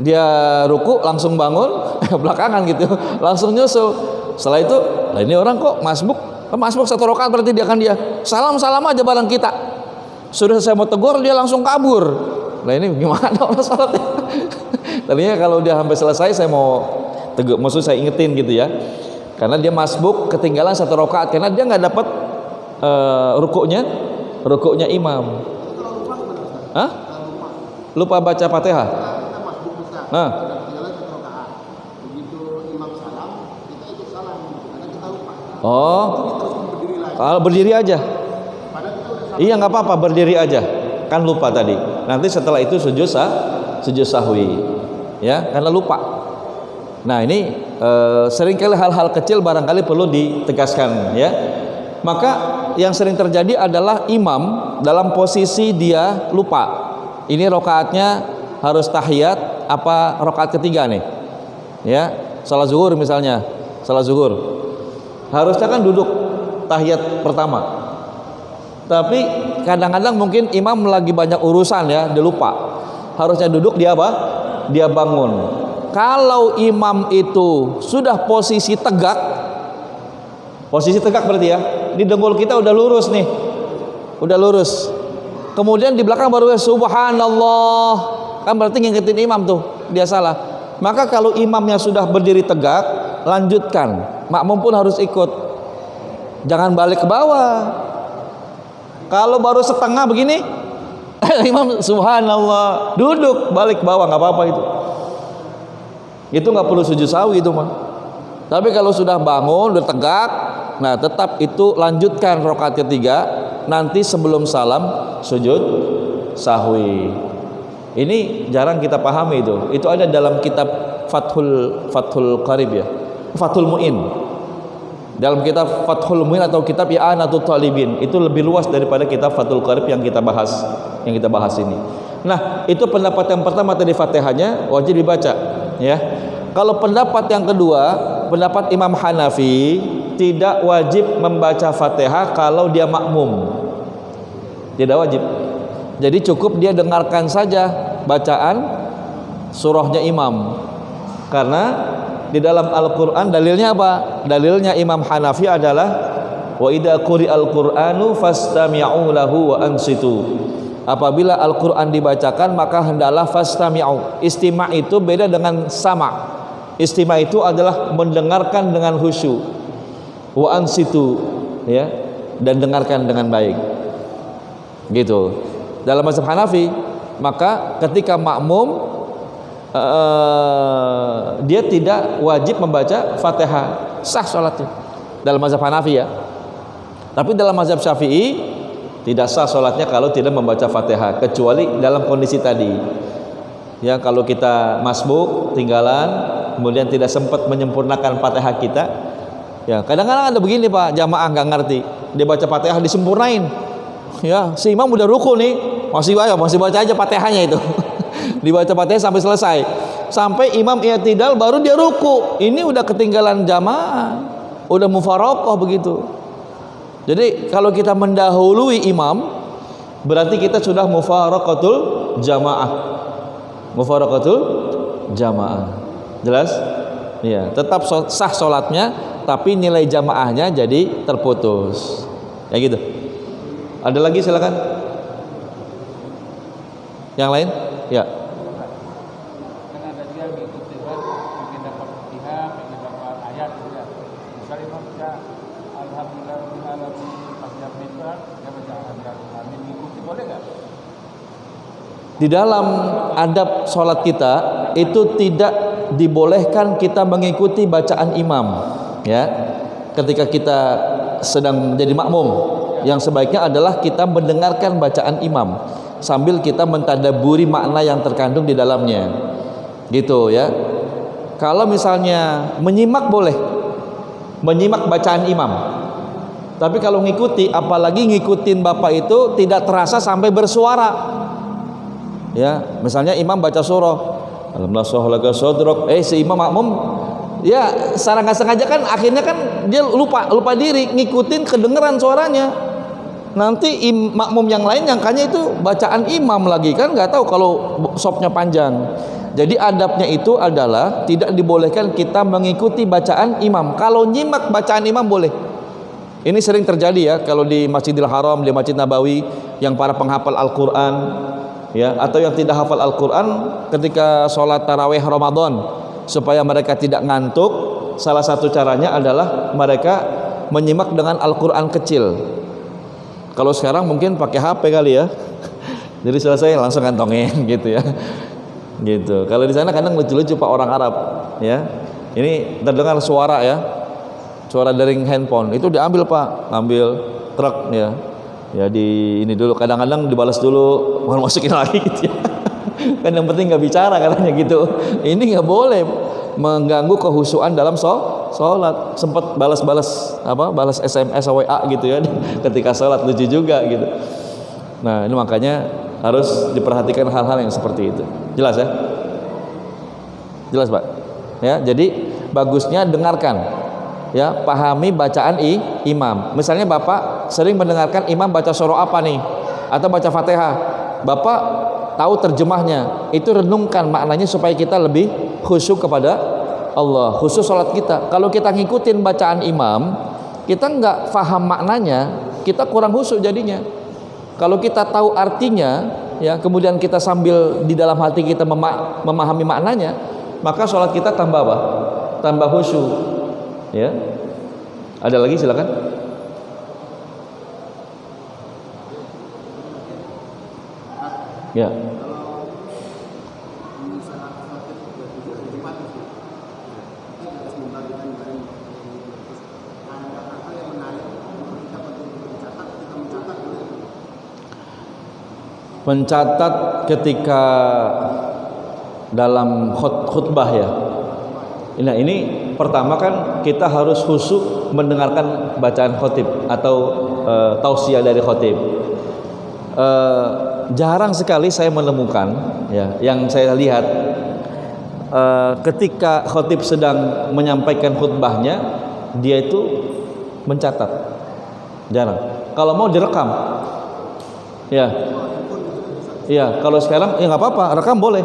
Speaker 1: dia ruku langsung bangun, belakangan gitu, langsung nyusul. Setelah itu, lah ini orang kok masbuk 1 rakaat, berarti dia salam aja bareng kita. Sudah saya mau tegur, dia langsung kabur. Nah ini gimana orang sholatnya? Tadinya kalau dia sampai selesai saya mau tegur, maksud saya ingetin gitu ya. Karena dia masbuk ketinggalan 1 rakaat karena dia nggak dapat rukuknya imam. Hah? Lupa baca Fatihah. Nah. Oh. Kalau berdiri aja. Iya nggak apa-apa, berdiri aja. Kan lupa tadi. Nanti setelah itu sujud sahwi. Ya, karena lupa. Nah ini seringkali hal-hal kecil barangkali perlu ditegaskan ya. Maka yang sering terjadi adalah imam dalam posisi dia lupa. Ini rakaatnya harus tahiyat apa rakaat ketiga nih? Ya, salat zuhur misalnya, salat zuhur. Harusnya kan duduk tahiyat pertama. Tapi kadang-kadang mungkin imam lagi banyak urusan ya, dia lupa. Harusnya duduk, dia apa? Dia bangun. Kalau imam itu sudah posisi tegak berarti ya, di dengkul kita udah lurus nih, udah lurus. Kemudian di belakang baru subhanallah, kan berarti ngikutin imam tuh, dia salah. Maka kalau imamnya sudah berdiri tegak, lanjutkan, makmum pun harus ikut, jangan balik ke bawah. Kalau baru setengah begini, imam subhanallah, duduk balik ke bawah, nggak apa-apa itu nggak perlu sujud sahwi itu mah. Tapi kalau sudah bangun udah tegak, nah tetap itu lanjutkan rakaat ketiga, nanti sebelum salam sujud sahwi. Ini jarang kita pahami itu. Itu ada dalam kitab Fathul Qarib ya, Fathul Mu'in. Dalam kitab Fathul Mu'in atau kitab I'anatul Talibin, itu lebih luas daripada kitab Fathul Qarib yang kita bahas ini. Nah, itu pendapat yang pertama tadi, Fatihahnya wajib dibaca ya. Kalau pendapat yang kedua, pendapat Imam Hanafi, tidak wajib membaca Fatihah kalau dia makmum. Tidak wajib. Jadi cukup dia dengarkan saja bacaan surahnya imam. Karena di dalam Al-Qur'an dalilnya apa? Dalilnya Imam Hanafi adalah wa idza quri'al Qur'anu fastami'u lahu wa ansitu. Apabila Al-Qur'an dibacakan maka hendaklah fastami'u. Istima' itu beda dengan sama'. Istima' itu adalah mendengarkan dengan khusyuk. Wa ansitu ya, dan dengarkan dengan baik. Gitu. Dalam mazhab Hanafi, maka ketika makmum dia tidak wajib membaca Fatihah, sah salatnya dalam mazhab Hanafi ya. Tapi dalam mazhab Syafi'i tidak sah salatnya kalau tidak membaca Fatihah, kecuali dalam kondisi tadi. Ya, kalau kita masbuk, tinggalan, kemudian tidak sempat menyempurnakan Fatihah kita. Ya, kadang-kadang ada begini Pak, jamaah nggak ngerti, dia baca Fatihah disempurnain. Ya, si imam udah ruku nih, masih baca aja Fatihahnya itu. Dibaca Fatihah sampai selesai. Sampai imam i'tidal baru dia ruku. Ini udah ketinggalan jamaah. Udah mufaraqah begitu. Jadi kalau kita mendahului imam, berarti kita sudah mufaraqatul jamaah. Mufaraqatul jamaah. Jelas? Iya, tetap sah salatnya, tapi nilai jamaahnya jadi terputus. Ya gitu. Ada lagi silakan. Yang lain? Ya.
Speaker 3: ngikutin kan, pengen dapat fatihah, pengen dapat ayat gitu ya. Misalnya imam baca alhamdulillahirobbilalamin pas jam mimbar, dia baca alhamdulillahirobbilalamin, ngikuti boleh nggak?
Speaker 1: Di dalam adab sholat kita itu tidak dibolehkan kita mengikuti bacaan imam, ya. Ketika kita sedang menjadi makmum, yang sebaiknya adalah kita mendengarkan bacaan imam sambil kita mentadaburi makna yang terkandung di dalamnya, gitu ya. Kalau misalnya menyimak boleh, menyimak bacaan imam. Tapi kalau ngikuti, apalagi ngikutin bapak itu tidak terasa sampai bersuara. Ya, misalnya imam baca surah Alhamdulillah, si imam makmum ya secara nggak sengaja kan akhirnya kan dia lupa diri, ngikutin kedengeran suaranya. Nanti makmum yang lain nyangkanya itu bacaan imam lagi, kan nggak tahu kalau sopnya panjang. Jadi adabnya itu adalah tidak dibolehkan kita mengikuti bacaan imam. Kalau nyimak bacaan imam boleh. Ini sering terjadi ya kalau di Masjidil Haram, di Masjid Nabawi, yang para penghafal Al-Quran, ya, atau yang tidak hafal Al-Quran ketika sholat tarawih Ramadan, supaya mereka tidak ngantuk, salah satu caranya adalah mereka menyimak dengan Al-Quran kecil. Kalau sekarang mungkin pakai HP kali ya, jadi selesai langsung kantongin gitu ya, gitu. Kalau di sana kadang lucu-lucu Pak orang Arab, ya, ini terdengar suara ya, suara dari handphone itu diambil Pak, ambil truk ya. Ya di ini dulu, kadang-kadang dibalas dulu, bukan masukin lagi gitu ya. Kan yang penting nggak bicara katanya gitu. Ini nggak boleh mengganggu kehusuan dalam sholat. Sempat balas SMS WA gitu ya ketika sholat, lucu juga gitu. Nah ini makanya harus diperhatikan hal-hal yang seperti itu. Jelas ya? Jelas Pak? Ya, jadi bagusnya dengarkan. Ya, pahami bacaan imam. Misalnya Bapak sering mendengarkan imam baca surah apa nih, atau baca Fatihah, Bapak tahu terjemahnya, itu renungkan maknanya supaya kita lebih khusyuk kepada Allah, khusus sholat kita. Kalau kita ngikutin bacaan imam, kita nggak paham maknanya, kita kurang khusyuk jadinya. Kalau kita tahu artinya, ya, kemudian kita sambil di dalam hati kita memahami maknanya, maka sholat kita tambah apa? Tambah khusyuk. Ya, ada lagi silakan. Ya. Mencatat ketika dalam khutbah ya. Nah ini pertama kan kita harus khusyuk mendengarkan bacaan khotib atau tausiah dari khotib. Jarang sekali saya menemukan ya, yang saya lihat ketika khotib sedang menyampaikan khutbahnya dia itu mencatat. Jarang. Kalau mau direkam, ya, ya. Kalau sekarang ya nggak apa-apa, rekam boleh.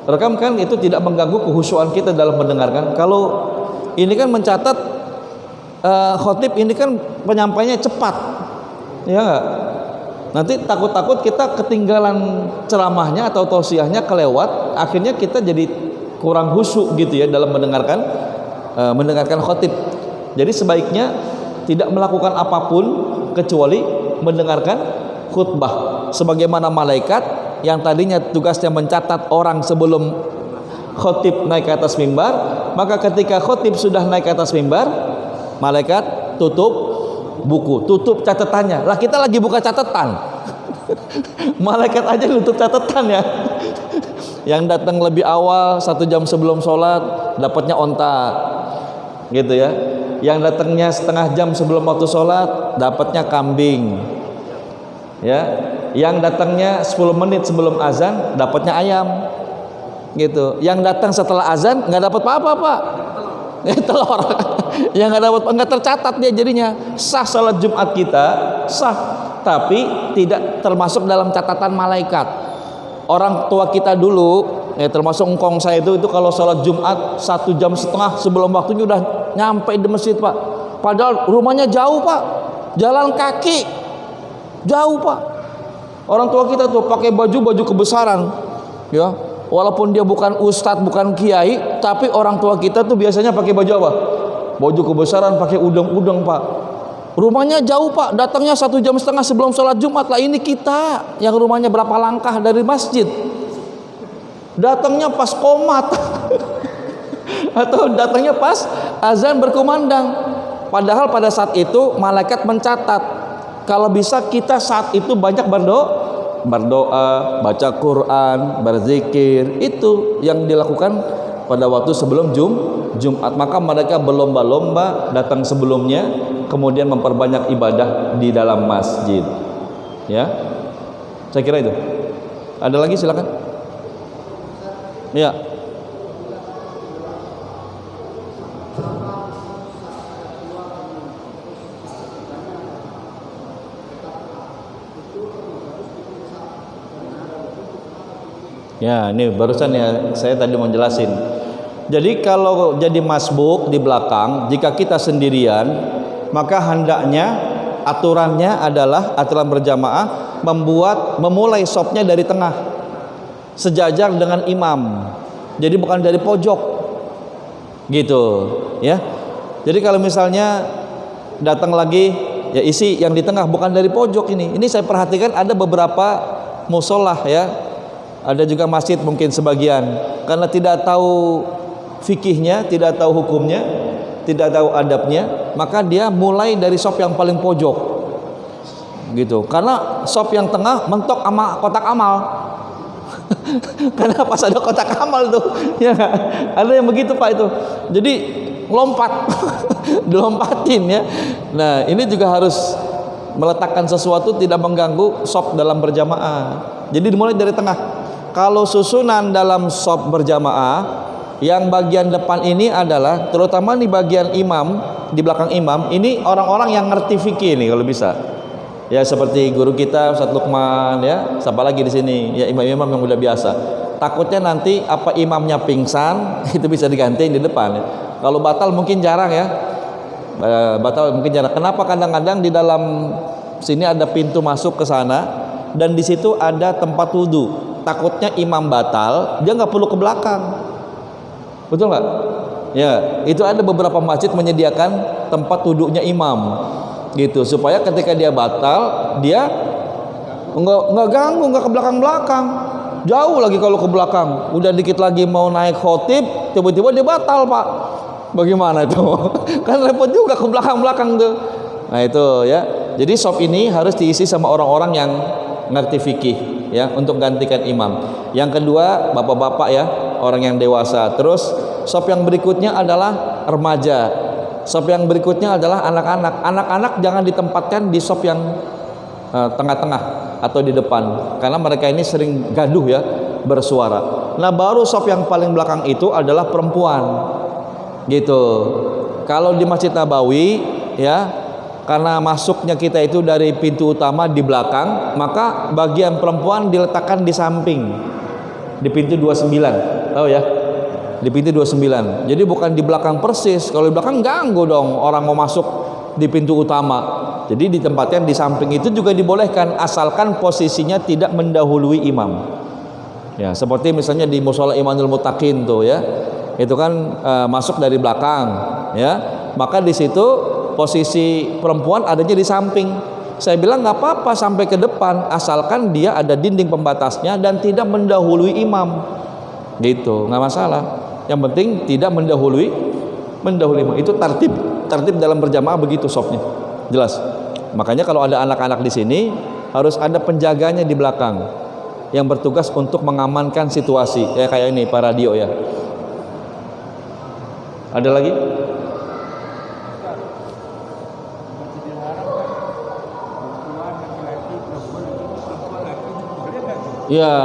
Speaker 1: Rekam kan itu tidak mengganggu kehusuan kita dalam mendengarkan. Kalau ini kan mencatat, khotib ini kan penyampaiannya cepat, ya nggak? Nanti takut-takut kita ketinggalan ceramahnya atau tausiahnya kelewat, akhirnya kita jadi kurang khusyuk gitu ya dalam mendengarkan khotib. Jadi sebaiknya tidak melakukan apapun kecuali mendengarkan khutbah. Sebagaimana malaikat yang tadinya tugasnya mencatat orang sebelum khotib naik ke atas mimbar, maka ketika khotib sudah naik ke atas mimbar, malaikat tutup buku, tutup catatannya. Lah kita lagi buka catatan. Malaikat aja tutup catatan ya. Yang datang lebih awal 1 jam sebelum sholat dapatnya onta, gitu ya. Yang datangnya setengah jam sebelum waktu sholat dapatnya kambing, ya. Yang datangnya 10 menit sebelum azan dapatnya ayam, gitu. Yang datang setelah azan nggak dapat apa-apa Pak, telur. Yang nggak tercatat dia jadinya. Sah salat Jumat kita, sah, tapi tidak termasuk dalam catatan malaikat. Orang tua kita dulu, ya termasuk engkong saya itu kalau salat Jumat 1,5 jam sebelum waktunya udah nyampe di masjid Pak. Padahal rumahnya jauh Pak, jalan kaki jauh Pak. Orang tua kita tuh pakai baju kebesaran, ya, Walaupun dia bukan ustadz, bukan kiai, tapi orang tua kita tuh biasanya pakai baju apa? Baju kebesaran, pakai udeng-udeng, Pak. Rumahnya jauh, Pak, datangnya 1,5 jam sebelum sholat Jumat. Lah ini kita yang rumahnya berapa langkah dari masjid, datangnya pas qomat atau datangnya pas azan berkumandang. Padahal pada saat itu malaikat mencatat, kalau bisa kita saat itu banyak berdoa, baca Quran, berzikir. Itu yang dilakukan pada waktu sebelum Jumat. Maka mereka berlomba-lomba datang sebelumnya, kemudian memperbanyak ibadah di dalam masjid. Ya, saya kira itu. Ada lagi, silakan. Ya. Ya, ini barusan ya saya tadi mau jelasin. Jadi kalau jadi masbuk di belakang, jika kita sendirian, maka hendaknya aturannya adalah aturan berjamaah memulai sopnya dari tengah, sejajar dengan imam. Jadi bukan dari pojok, gitu, ya. Jadi kalau misalnya datang lagi, ya isi yang di tengah, bukan dari pojok ini. Ini saya perhatikan ada beberapa musolah ya. Ada juga masjid mungkin sebagian, karena tidak tahu fikihnya, tidak tahu hukumnya, tidak tahu adabnya, maka dia mulai dari sop yang paling pojok, gitu. Karena sop yang tengah mentok sama kotak amal. Karena pas ada kotak amal tuh, ya ada yang begitu, Pak, itu. Jadi lompat, dilompatin ya. Nah ini juga harus meletakkan sesuatu tidak mengganggu sop dalam berjamaah. Jadi dimulai dari tengah. Kalau susunan dalam shop berjamaah, yang bagian depan ini adalah terutama di bagian imam, di belakang imam, ini orang-orang yang ngerti fikih nih kalau bisa. Ya seperti guru kita Ustaz Lukman ya, siapa lagi di sini? Ya imam-imam yang udah biasa. Takutnya nanti apa imamnya pingsan, itu bisa diganti di depan ya. Kalau batal mungkin jarang ya. Batal mungkin jarang. Kenapa kadang-kadang di dalam sini ada pintu masuk ke sana dan di situ ada tempat wudhu. Takutnya imam batal, dia nggak perlu ke belakang, betul nggak? Ya, itu ada beberapa masjid menyediakan tempat duduknya imam, gitu, supaya ketika dia batal, dia nggak ganggu, nggak ke belakang-belakang. Jauh lagi kalau ke belakang, udah dikit lagi mau naik khotib, tiba-tiba dia batal, Pak. Bagaimana itu? Kan repot juga ke belakang-belakang tuh. Nah itu ya. Jadi shop ini harus diisi sama orang-orang yang ngerti fikih ya, untuk gantikan imam. Yang kedua bapak-bapak ya, orang yang dewasa. Terus shop yang berikutnya adalah remaja. Shop yang berikutnya adalah anak-anak. Anak-anak jangan ditempatkan di shop yang tengah-tengah atau di depan, karena mereka ini sering gaduh ya, bersuara. Nah baru shop yang paling belakang itu adalah perempuan, gitu. Kalau di Masjid Nabawi ya, karena masuknya kita itu dari pintu utama di belakang, maka bagian perempuan diletakkan di samping, di pintu 29, tahu ya, di pintu 29. Jadi bukan di belakang persis. Kalau di belakang ganggu dong orang mau masuk di pintu utama. Jadi ditempatkan di samping. Itu juga dibolehkan asalkan posisinya tidak mendahului imam. Ya, seperti misalnya di Mushola Imanul Muttaqin tuh ya, itu kan masuk dari belakang, ya. Maka di situ posisi perempuan adanya di samping. Saya bilang nggak apa-apa sampai ke depan, asalkan dia ada dinding pembatasnya dan tidak mendahului imam, gitu, nggak masalah. Yang penting tidak mendahului imam. Itu tertib dalam berjamaah begitu shopnya, jelas. Makanya kalau ada anak-anak di sini harus ada penjaganya di belakang yang bertugas untuk mengamankan situasi. Ya kayak ini Pak Radio ya. Ada lagi? Ya,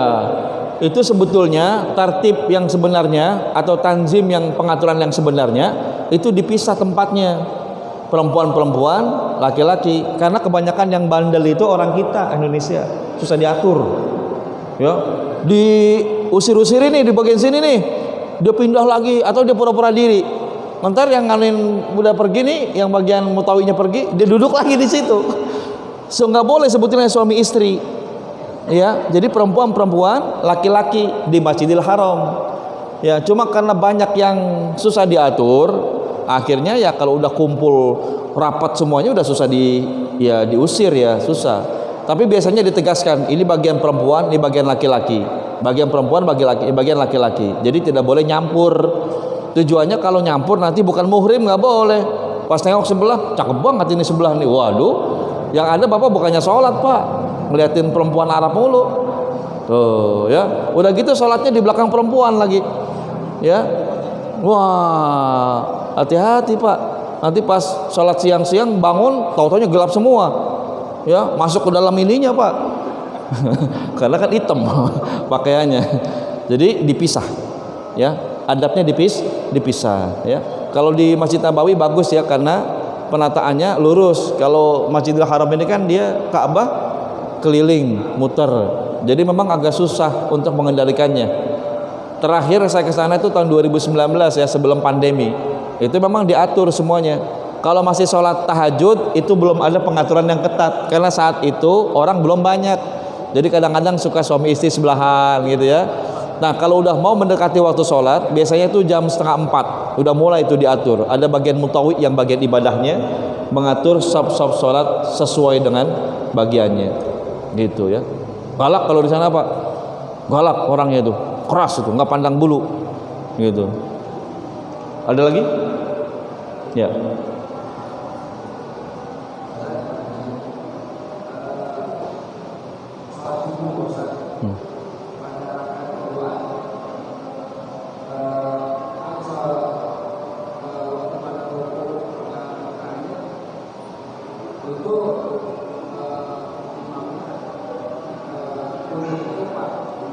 Speaker 1: itu sebetulnya tertib yang sebenarnya atau tanzim yang pengaturan yang sebenarnya itu dipisah tempatnya. Perempuan-perempuan, laki-laki, karena kebanyakan yang bandel itu orang kita Indonesia, susah diatur. Ya, diusir-usir ini di bagian sini nih, dia pindah lagi atau dia pura-pura diri. Ntar yang nganin udah pergi nih, yang bagian mutawinya pergi, dia duduk lagi di situ. So nggak boleh sebetulnya suami istri. Ya, jadi perempuan-perempuan, laki-laki di Masjidil Haram. Ya, cuma karena banyak yang susah diatur, akhirnya ya kalau udah kumpul rapat semuanya udah susah diusir ya, susah. Tapi biasanya ditegaskan, ini bagian perempuan, ini bagian laki-laki. Bagian perempuan, bagian laki-laki. Jadi tidak boleh nyampur. Tujuannya kalau nyampur nanti bukan muhrim, nggak boleh. Pas tengok sebelah, cakep banget ini sebelah nih. Waduh, yang ada bapak bukannya sholat pak, ngeliatin perempuan Arab mulu. Tuh ya, udah gitu sholatnya di belakang perempuan lagi. Ya, wah, hati-hati pak. Nanti pas sholat siang-siang bangun, tahu-taunya gelap semua. Ya, masuk ke dalam ininya pak. Karena kan hitam pakaiannya. Jadi dipisah. Ya, adabnya dipisah. Ya, kalau di Masjid Nabawi bagus ya karena penataannya lurus. Kalau Masjidil Haram ini kan dia Ka'bah keliling, muter. Jadi memang agak susah untuk mengendalikannya. Terakhir saya ke sana itu tahun 2019 ya, sebelum pandemi. Itu memang diatur semuanya. Kalau masih sholat tahajud itu belum ada pengaturan yang ketat karena saat itu orang belum banyak. Jadi kadang-kadang suka suami istri sebelahan gitu ya. Nah kalau udah mau mendekati waktu sholat, biasanya itu jam 3:30 udah mulai itu diatur. Ada bagian mutawi yang bagian ibadahnya mengatur saf-saf sholat sesuai dengan bagiannya, gitu ya. Galak kalau di sana pak, galak orangnya itu, keras itu, nggak pandang bulu, gitu. Ada lagi? Ya.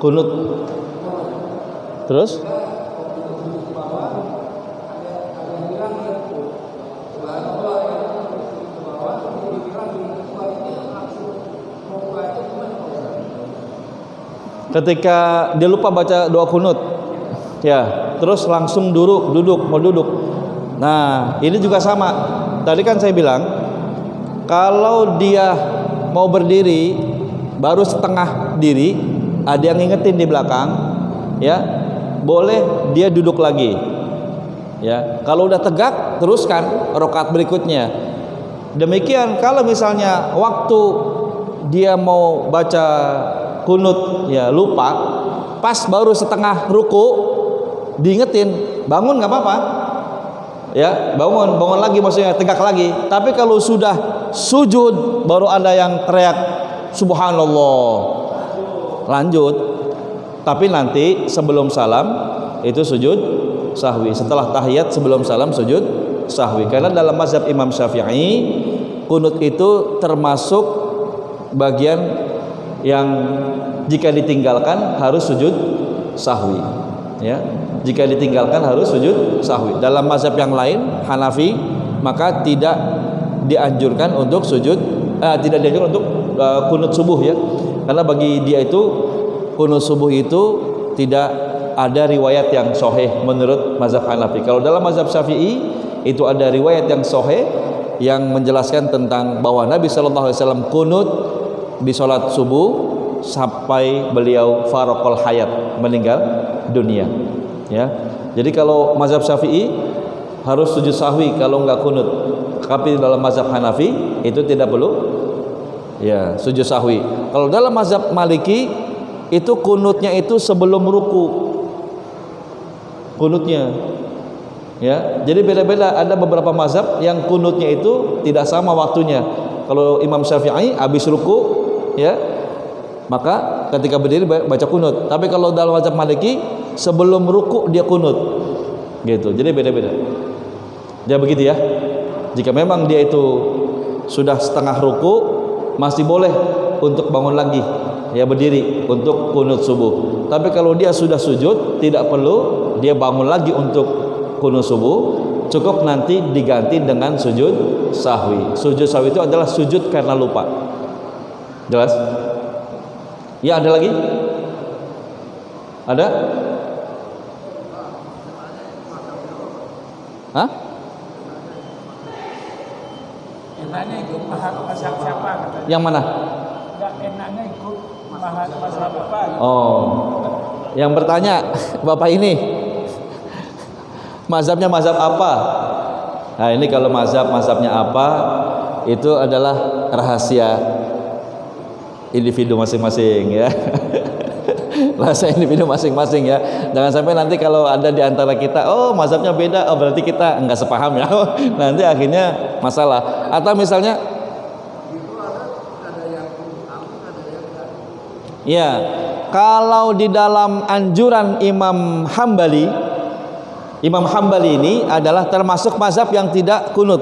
Speaker 1: Kunut. Terus? Ketika dia lupa baca doa kunut, ya, terus langsung duduk. Nah, ini juga sama. Tadi kan saya bilang, kalau dia mau berdiri baru setengah diri, ada yang ngingetin di belakang, ya, boleh dia duduk lagi. Ya, kalau udah tegak, teruskan rakaat berikutnya. Demikian kalau misalnya waktu dia mau baca kunut ya lupa, pas baru setengah ruku diingetin, bangun nggak apa-apa. Ya, bangun lagi maksudnya tegak lagi. Tapi kalau sudah sujud baru ada yang teriak subhanallah, lanjut. Tapi nanti sebelum salam itu sujud sahwi. Setelah tahiyat sebelum salam sujud sahwi. Karena dalam mazhab Imam Syafi'i kunut itu termasuk bagian yang jika ditinggalkan harus sujud sahwi. Ya, jika ditinggalkan harus sujud sahwi. Dalam mazhab yang lain Hanafi maka tidak dianjurkan untuk tidak dianjurkan untuk kunut subuh ya. Karena bagi dia itu kunut subuh itu tidak ada riwayat yang sahih menurut mazhab Hanafi. Kalau dalam mazhab Syafi'i itu ada riwayat yang sahih yang menjelaskan tentang bahwa Nabi sallallahu alaihi wasallam kunut di salat subuh sampai beliau faraqul hayat, meninggal dunia. Ya. Jadi kalau mazhab Syafi'i harus sujud sahwi kalau enggak kunut. Tapi dalam mazhab Hanafi itu tidak perlu ya sujud sahwi. Kalau dalam mazhab Maliki itu kunutnya itu sebelum ruku. Kunutnya. Ya, jadi beda-beda. Ada beberapa mazhab yang kunutnya itu tidak sama waktunya. Kalau Imam Syafi'i habis ruku ya, maka ketika berdiri baca kunut. Tapi kalau dalam mazhab Maliki sebelum ruku dia kunut. Gitu. Jadi beda-beda. Ya begitu ya. Jika memang dia itu sudah setengah ruku masih boleh untuk bangun lagi ya berdiri untuk kunut subuh. Tapi kalau dia sudah sujud tidak perlu dia bangun lagi untuk kunut subuh, cukup nanti diganti dengan sujud sahwi. Sujud sahwi itu adalah sujud karena lupa. Jelas? Ya, ada lagi? Ada? Hah?
Speaker 3: Enaknya ikut mazhab siapa katanya?
Speaker 1: Yang mana?
Speaker 3: Enggak enaknya ikut mazhab apa?
Speaker 1: Oh, yang bertanya Bapak ini mazhabnya mazhab apa? Nah ini kalau mazhabnya apa, itu adalah rahasia individu masing-masing ya. Rahasia individu masing-masing ya. Jangan sampai nanti kalau ada di antara kita, oh mazhabnya beda, oh berarti kita enggak sepaham ya. Nanti akhirnya masalah. Atau misalnya
Speaker 2: Itu ada yang aman, ada yang enggak.
Speaker 1: ya, kalau di dalam anjuran Imam Hambali ini adalah termasuk mazhab yang tidak kunut,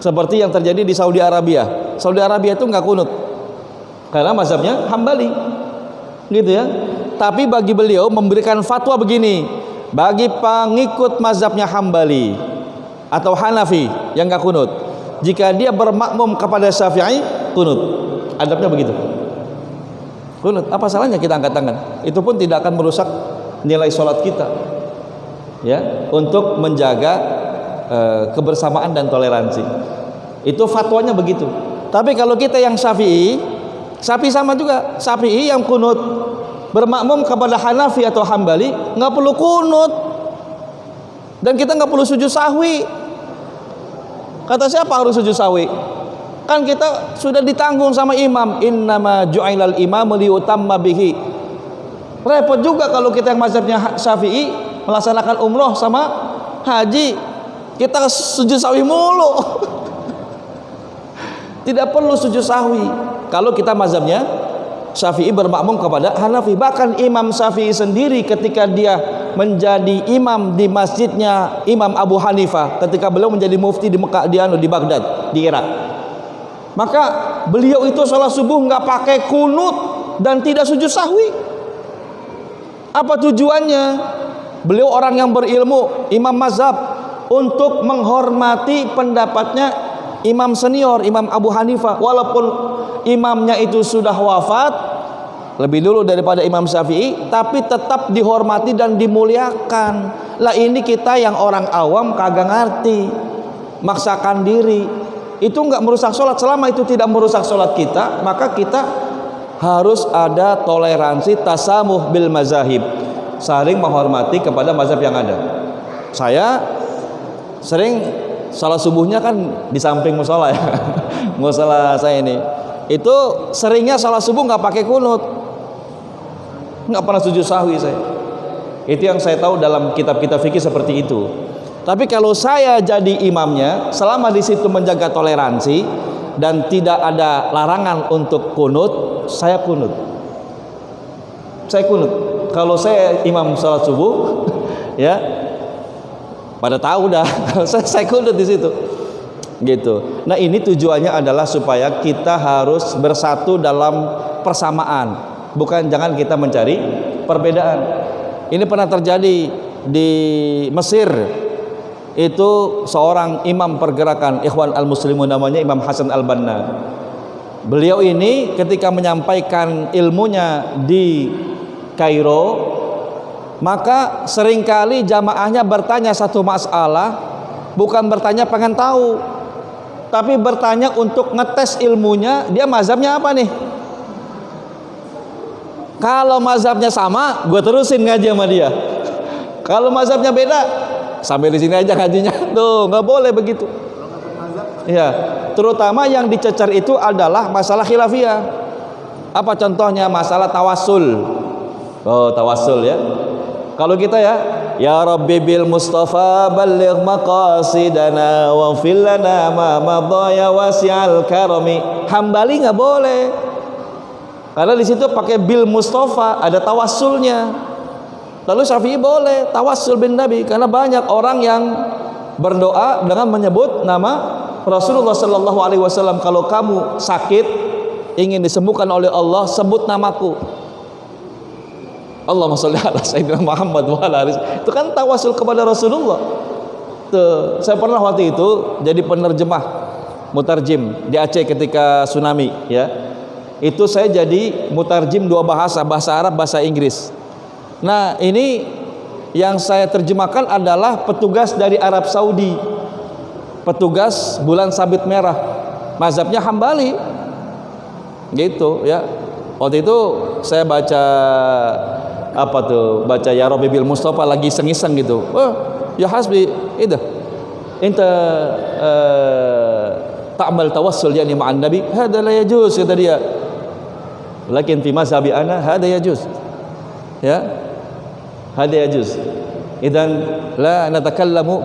Speaker 1: seperti yang terjadi di Saudi Arabia. Saudi Arabia itu nggak kunut karena mazhabnya Hambali, gitu ya. Tapi bagi beliau memberikan fatwa begini, bagi pengikut mazhabnya Hambali atau Hanafi yang nggak kunut, jika dia bermakmum kepada Syafi'i, kunut. Adabnya begitu. Kunut, apa salahnya kita angkat tangan? Itu pun tidak akan merusak nilai sholat kita, ya, untuk menjaga kebersamaan dan toleransi. Itu fatwanya begitu. Tapi kalau kita yang Syafi'i sama juga. Syafi'i yang kunut bermakmum kepada Hanafi atau Hambali nggak perlu kunut, dan kita nggak perlu sujud sahwi. Kata siapa harus sujud sahwi? Kan kita sudah ditanggung sama imam, innama ju'ilal imamu liyutamma bihi. Repot juga kalau kita yang mazhabnya Syafi'i melaksanakan umroh sama haji, kita sujud sahwi mulu. Tidak perlu sujud sahwi kalau kita mazhabnya Syafi'i bermakmum kepada Hanafi. Bahkan Imam Syafi'i sendiri ketika dia menjadi imam di masjidnya Imam Abu Hanifah, ketika beliau menjadi mufti di Mekah, di Baghdad, di Irak, maka beliau itu sholat subuh nggak pakai kunut dan tidak sujud sahwi. Apa tujuannya? Beliau orang yang berilmu, imam mazhab, untuk menghormati pendapatnya imam senior, Imam Abu Hanifah, walaupun imamnya itu sudah wafat lebih dulu daripada Imam Syafi'i, tapi tetap dihormati dan dimuliakan. Lah ini kita yang orang awam kagak ngerti, maksakan diri. Itu enggak merusak sholat. Selama itu tidak merusak sholat kita, maka kita harus ada toleransi, tasamuh bil mazahib, saling menghormati kepada mazhab yang ada. Saya sering salat subuhnya kan di samping musola ya. Musola saya ini, itu seringnya salat subuh nggak pakai kunut, nggak pernah sujud sahwi saya. Itu yang saya tahu dalam kitab-kitab fikih seperti itu. Tapi kalau saya jadi imamnya, selama di situ menjaga toleransi dan tidak ada larangan untuk kunut, saya kunut. Saya kunut. Kalau saya imam salat subuh, ya, pada tahu dah. Saya kunut di situ. Gitu. Nah, ini tujuannya adalah supaya kita harus bersatu dalam persamaan, bukan jangan kita mencari perbedaan. Ini pernah terjadi di Mesir. Itu seorang imam pergerakan Ikhwan al-Muslimun, namanya Imam Hasan al-Banna. Beliau ini ketika menyampaikan ilmunya di Kairo, maka seringkali jamaahnya bertanya satu masalah, bukan bertanya pengen tahu, tapi bertanya untuk ngetes ilmunya, dia mazhabnya apa nih. Kalau mazhabnya sama, gue terusin ngaji sama dia. Kalau mazhabnya beda, sampai di sini aja ngajinya. Tuh, nggak boleh begitu. Ya, terutama yang dicecer itu adalah masalah khilafiyah. Apa contohnya? Masalah tawassul. Oh, tawassul ya. Kalau kita ya Rabbi bil Mustafa balligh maqasidana wa fil lana ma madaya wasi'al karami. Hambali nggak boleh. Karena di situ pakai bil Mustafa, ada tawassulnya. Lalu Syafi'i boleh tawassul bin Nabi, karena banyak orang yang berdoa dengan menyebut nama Rasulullah sallallahu alaihi wasallam. Kalau kamu sakit ingin disembuhkan oleh Allah, sebut namaku. Allahumma sholli ala sayyidina Muhammad wa ala alihi. Itu kan tawassul kepada Rasulullah. Tuh, saya pernah waktu itu jadi penerjemah mutarjim di Aceh ketika tsunami ya. Itu saya jadi mutarjim dua bahasa Arab, bahasa Inggris. Nah, ini yang saya terjemahkan adalah petugas dari Arab Saudi, petugas bulan sabit merah, mazhabnya Hambali, gitu ya. Waktu itu saya baca apa tuh? Baca Ya Rabbi bil Mustafa lagi iseng-iseng gitu. Oh, ya hasbi itu. Enta ta'mal tawassul yani ma'an nabi, hada la yajuz kata dia. Lakin fi mazhabi ana hada yajuz. Ya. Hada yajuz. Idan la natakallamu